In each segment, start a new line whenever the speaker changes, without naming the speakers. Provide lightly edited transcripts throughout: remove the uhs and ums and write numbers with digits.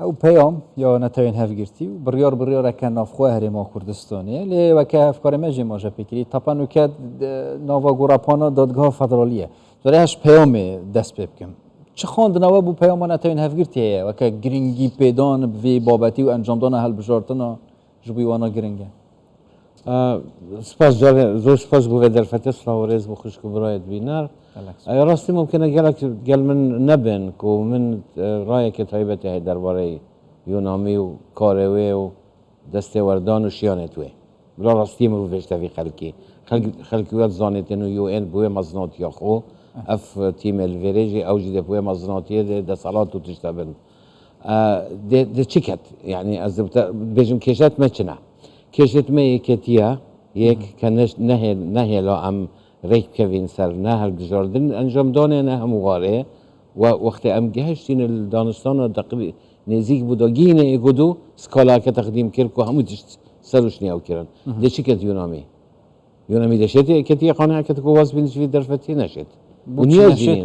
او پیام یا نتاین هفگرتی و بریار کن نافخواه هرما کردستانیه لی وکه افکار مجی ماجه پیکری تپانو که ناوا گوراپانا دادگاه فدرالیه داره هش پیام دست بکم چه خواند نوا بو پیام نتاین هفگرتیه وکه گرینگی پیدان وی بابتی و انجام دانه هل بجارتنا جبی وانا گرینگه
سپاس زور سپاس بو در فتس راورز بو خوش برایت بینار راستی ممکنه گل من نبین که من رای که تایبته درباره یونامی و کاروی و دستوردان و شیانتوه بلا راستی مرو فشته فی خلقیات زانتن و یو این بوه مزناتی خو اف تیم الویریجی او جده بوه مزناتی ده صلات و تشتبن ده چکت یعنی از بجم کشت مچنه کشت می کتیه یک که نه لا ام ریک کوین سر نه هر بجاردن انجام دانه نه هم واره و وقتی ام گهشتین الدانستان تقریبا نزیک بود گینه ایگودو سکالا که تقدیم کرد که همون سرش نیاو کردن ده چی کت یونامی دشتی کتی قانع کت که واس بینش وی درفتی نشد و نیازی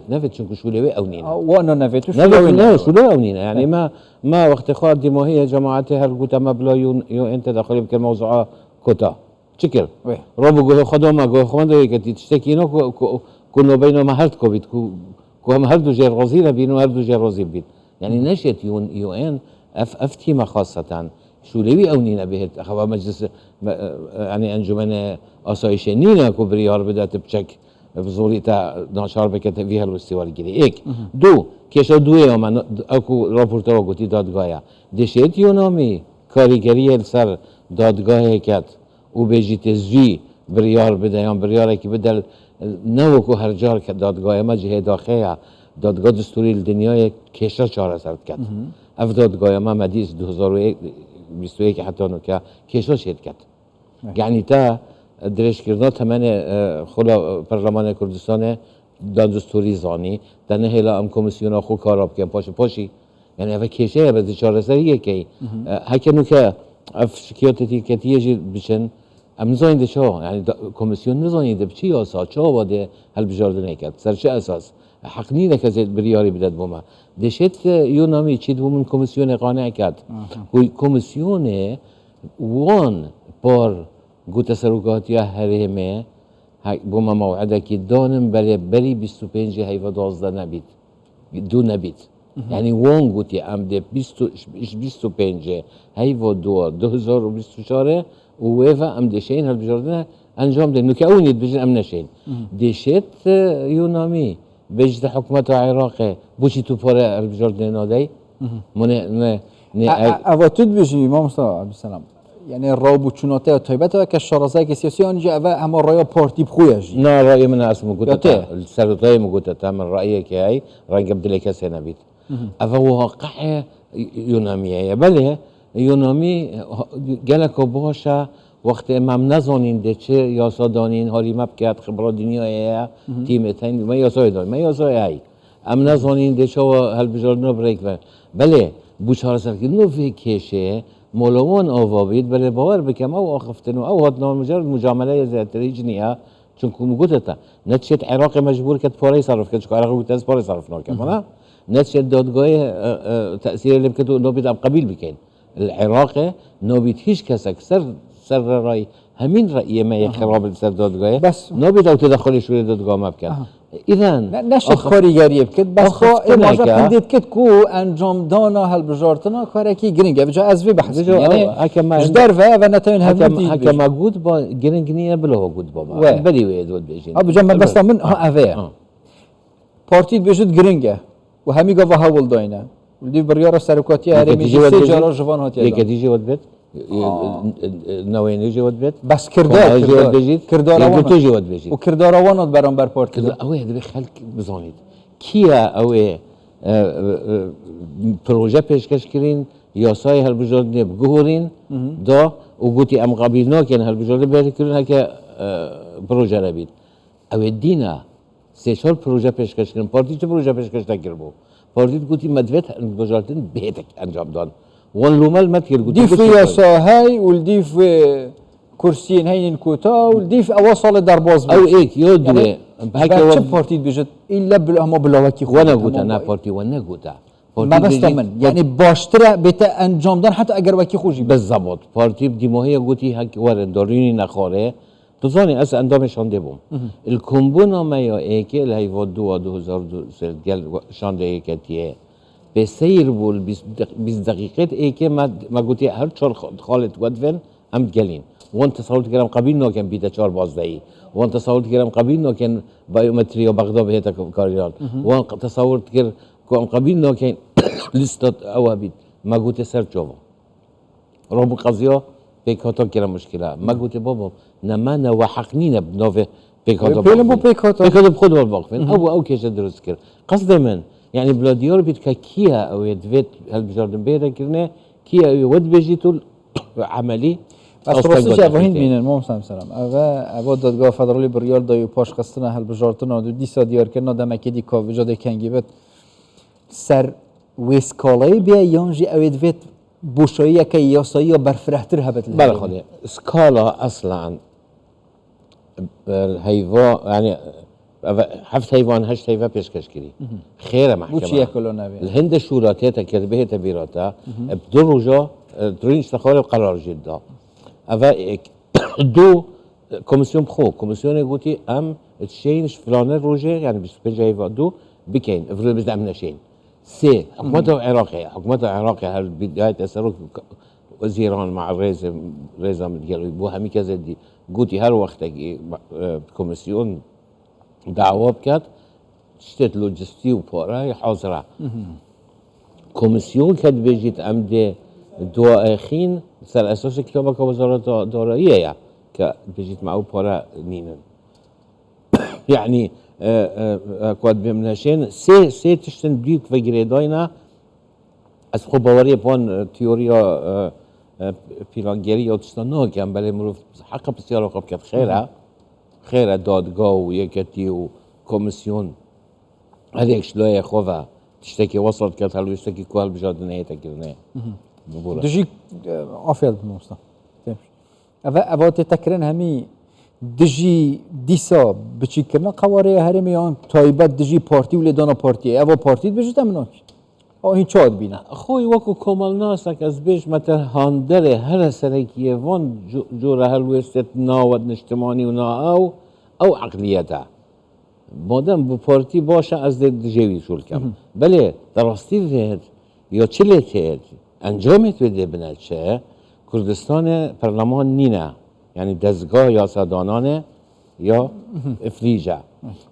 نفت چون کشوله او نینا
وانا نفت
شوله او نینا یعنی ما وقت خواد دیماهی جماعت هر گوتا مبلا یو انت داخلی بکر موضوع کتا چیکر رابو گوه خدا ما گوه خواند که تشتکی اینا کنو بینو ما هرد کو بید کو هم هر دو جر غازی لبینو هر دو جر غازی بید یعنی نشد یو ان اف تیم خاصتا شولوی او نینا بهت خوا مجلس یعنی انجمن آسایش نینا کو بریار بدات بچک بزوری تا ناشار بکت وی هر استوار گیری یک دو کشا دوی من اكو راپورتور گوتی دادگاه دشت یونامی کاریگری سر دادگاه کت او بجیت زی بریار بده یا بریاره که بدل نو کو هر جار که دادگاه ما جهه داخله دادگاه دستوری دنیای کشا چهار سال کت اف دادگاه ما مدیس 2021 حتی نو که کشا شد کت یعنی تا درش کردن تمن خلا پارلمان کردستان دادستوری زانی در نهلا ام کمیسیون خو کاراب کن پاشی یعنی اف کشه به چهار سالیه که هکنو که اف شکایتی که تیجی بشن ام نزاینده شو یعنی کمیسیون نزاینده بچی اساس چه واده هل بجارده نکرد سر چه اساس حق نی که زید بریاری بدد بوما دشت یونامی چی دومن کمیسیون قانع کرد کمیسیون وان بار گوت سروقاتی هرمه بوما موعده که دانم بری 25 هیوا 12 نبید دو نبید یعنی وان گوتی ام ده 25 هیوا 2024 و ویفا ام دشین هل بجاردن انجام ده نوکه اونید بجن ام نشین دشت یونامی بجد حکومت عراق بوشی تو پاره هل بجاردن نادی من
اواتود بجی امام مصطفى عبدالسلام یعنی رابو چوناته طیبت و که شرازه که سیاسی آنجا و اما رای پارتی بخویش
نه رای من اسمو گوته سرطای مو گوته من رأیی که هی رنگ بدل کسی نبید اما واقع یونامیه بله یونامی گلک باشه وقت امام نزانین ده چه یاسا دانین هاری مب کرد خبرات دنیای تیم تین ما یاسای داریم ما یاسای هی ام نزانین ده چه هل بجاردن بریک بله بوچار سر که نو فکرشه مولوان آوابید بله باور بکم او آخفتن او هات مجرد مجامله زیادتری جنیا چون که مگوته نتشت عراق مجبور کرد پاره صرف کرد چون عراق گوته از پاره صرف نکرد نه نتشت دادگاه تأثیر اللي بكتو نوبيت ام قبيل بكين العراق نوبيت هيش كسك سر راي همين رأي ما يخراب سر دادگاه
بس
نوبيت او تدخل شوية دادگاه ما بكن اذا
نشد کاریگری بکد بس خو اماجا پندید کد کو انجام دانا هل بجارتنا کاری کی گرینگه بجا از وی بحث یعنی جدر و نتاین هفتی
حکم گود با گرینگ نیه بلا گود بابا بدی وی دود بیشین
ابو جنب بس من ها اوه پارتی بجد گرینگه و همی گاو هاول داینه ودی بریار سرکاتی هرمی سه جارا جوان هاتی
یک دیجی ود بید نوینی جواد بید
بس کردار و کردار وانات برام بر پارتی
اوه دبی خلق بزانید کیا اوه پروژه پیشکش کرین یاسای هل بجارد بگورین دا و گوتی ام قبیل ناکن هل بجارد بیاری کرین هکه پروژه نبید اوه دینا سه سال پروژه پیشکش کرین پارتی چه پروژه پیشکش نکر بو پارتی گوتی مدویت بجاردن بهتک انجام دان واللومال ما تقول
دي في هاي والدي في كرسيين هين كوتا والدي في اواصل درباز
او ايك يودوي
هكا بارتي بيجت الا بالهم بلاوكي
وانا قلت انا بارتي وانا قلت
ما بس من يعني باشتره بيت انجام دان حتى اگر وکی خوشی
بالضبط پارتی دیماهی گوتی هک ورن دارینی نخوره تو زانی از اندامشان دبم الکمبو نامه یا ایکه الهیواد 2002 گل شانده ایکتیه به سیر بول 20 دقیقه ایکه ما گوتی هر چهار خالد ودفن هم گلین وان تصورت کردم قبیل ناکن بیت 4 بازدهی وان تصورت کردم قبیل ناکن بایومتری و بغداد بهتا کاریان وان تصورت کرد كم قبيل ناكين لستة أوابيد ما قلت سر جوا رب قضية بيكاتا كلا مشكلة ما قلت بابا نما وحقنينا بنوفي بيكاتا بيكاتا بخود والباقفين أو كيش درس كر قصد من يعني بلاديار بيت كيا أو يدفت هالبجاردن بيرا كرنا كيا يود بيجيتو عملي
بس راستش ابراهیم مینن مام سلام اوا دادگاه فدرالی بریال دایو پاش خستنا هالبجارتنا دو دیسا دیار کردنا دمکی دی کاوجا دی کنگیبت سر ویسکالای بیا یانجی اوید وید بوشایی که یاسایی یا برفرهتر هبت
بله خودی سکالا اصلا الهیوا يعني 7 حيوان 8 حيوان پیشکش کردی خیره محکمه
بوچی اکلو نبی
الهند شوراته تکربه تبیراتا بدرجه درینش تخوال قرار جدا اوا دو کمیسیون بخو کمیسیون گوتی ام تشینش فلانه روجه يعني 25 حيوان دو بكين افرض بس عملنا شيء سي حكومته العراقية هالبداية أسروا وزيران مع ريزا متقالوا بو همي كذا دي قوتي هر وقت كوميسيون دعوة بكات تشتت لوجستي وبوراي حاضرة كوميسيون كات بيجيت أمدي دواخين سر أساس كتابك وزارة دارائية يعني بيجيت معه بورا نينن يعني كواد بمناشين سي تشتن بيك في جريداينا از خو باوری بان تیوریا پیلانگری یا تشتنه که بله مروف حق بسیار خوب کرد خیره دادگاه و یکتی و کمیسیون هر یک شلای خواه تشتکی وصلت کرد هلو تشتکی کوال بجاد نهیتا کرنه
دجی آفیاد بموستا اول تکرن همی دجی دیسا بچی کرنا قواره هرمی آن تایبت دجی پارتی ولی دانا پارتی اول پارتی بجید امناک این چاد بینه
خوی وکو کامل ناسک از بیش مثل هاندره هر سرکیه وان جوره هلوستت ناود نشتمانی و نا او عقلیته مادم بو پارتی باشه از دجوی شول کم بله دراستی وید یا چلیت هید انجامت بده بنال چه کردستان پرلمان نینه یعنی دزگاه یا سادانانه یا افلیجه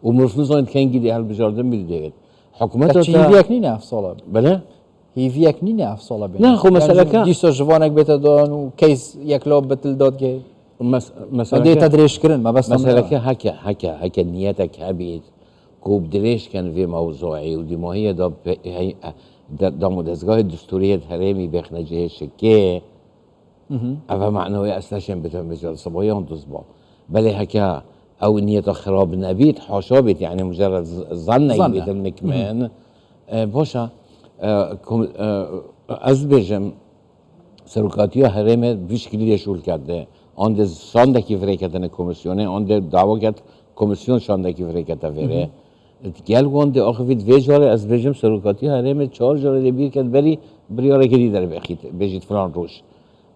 و مرفوض آن کنگی دی هل بجاردن میدید حکومت
تا هیویک نینه افصاله
بله
هیویک نینه افصاله بینه
نه خو مثلا که
دیسا جوانک بیت دان و کیس یک لاب بتل داد که
مثلا
دی تدریش کردن ما بس
مثلا که هک نیتک هبید کوب دریش کن وی موضوعی و دیماهی دا مدزگاه دستوری هرمی بخنجه شکه اما معنوی اصلاشن بتون بجال صبايان تزبا بل هكا او نية خراب نبيت حاشا بيت يعني مجرد ظن بيت النكمان باشا از بجم سرکاتیا هرمه بیش کلیه شول کرده آن ده شاندکی فری کردن کمیسیونه آن ده دعوا کرد کمیسیون شاندکی فری کرده وره گل وانده آخوید وی جاره از بجم سرکاتیا هرمه 4 جاره ده بیر کرد بری بریاره که دیدر بجید فلان روش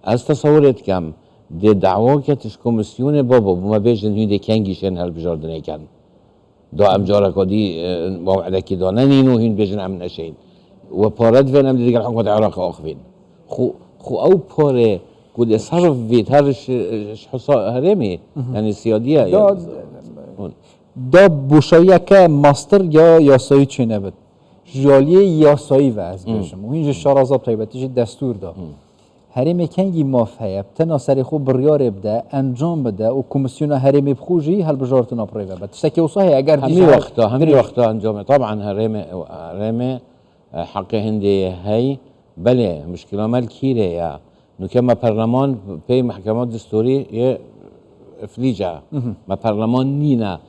از تصورت کم ده دعوا کتش کمیسیون بابا ما بیشتر هنده کنگیشن هل بجاردنه کن دا امجاره کدی موعده کی دانن اینو هین بیشتر امن نشین و پارد وینم دیگر حکومت عراق آخوین خو او پاره کد صرف وید هرش حصا هرمی یعنی سیادیه
دا بوشایی که ماستر یا یاسایی چه نبود جالیه یاسایی و از بیشم و اینجا شارازاب تایبتیش دستور دا هرمی کنگی مافهیب تنا سری خوب بریار بده انجام بده و کمیسیون هرمی بخوجی هل بجارتنا پریوه بده تشتکی وصاحی اگر
همین وقتا انجامه طبعا هرمی حق هندی هی بله مشکل مال کیره یا نو که ما پرلمان پی محکمات دستوری یه افلیجه ما پرلمان نینه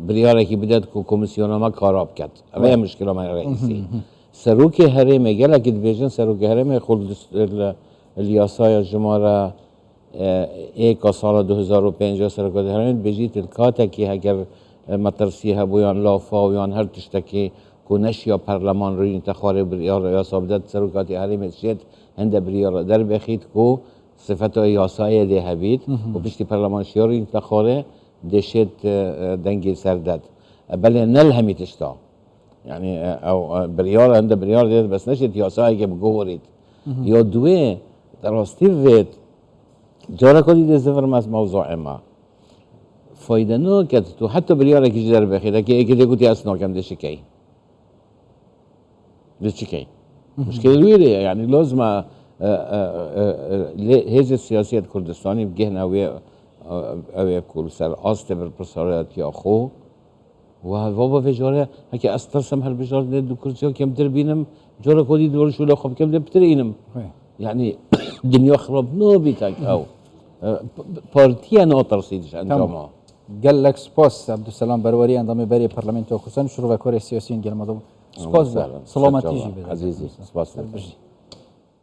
بریاره که بدد که کمیسیون ما کاراب کرد اوه مشکل مال رئیسی سروک هرمه گله که بیشتر سروک هرمه خود الیاسای جماره ایک سال 2005 سروک هرمه بیشتر الکاته که اگر مترسی هبویان لافا و یان هر تشتکی كونش يا برلمان روی انتخاب بريار يا صابدت سرکاتی حریم شد هند بريار در بخید کو صفت یاسای ده هبید و پشتی برلمان شیار روی انتخابه دشت دنگی سردد بله نل همی تشتا يعني او بريار هند بريار ده بس نشد یاسایی که بگورید یا دوه دراستی وید جارا کدی ده زفر از موضوع ما فایده نو کد تو حتی بريار کی در بخید که ایک ده گوتی اسنا کم دشه کی دشه کی مشكلة ويري يعني لازم هذه السياسية الكردستاني بجهنا أو كل سر أصل بالبصرات يا أخو وهو بجارة هكي أسترسم هالبجارة ندو كرسي كم تربينم جارة كودي دور شو لخب كم تبترينم يعني الدنيا خرب نوبيتك أو بارتيا ناطر سيدش أنجامها
قال لك سباس عبد السلام بروري انضم بري برلمان تو خصوصا شروع كوري سياسيين قال مدام سباس سلامتي
عزيزي سباس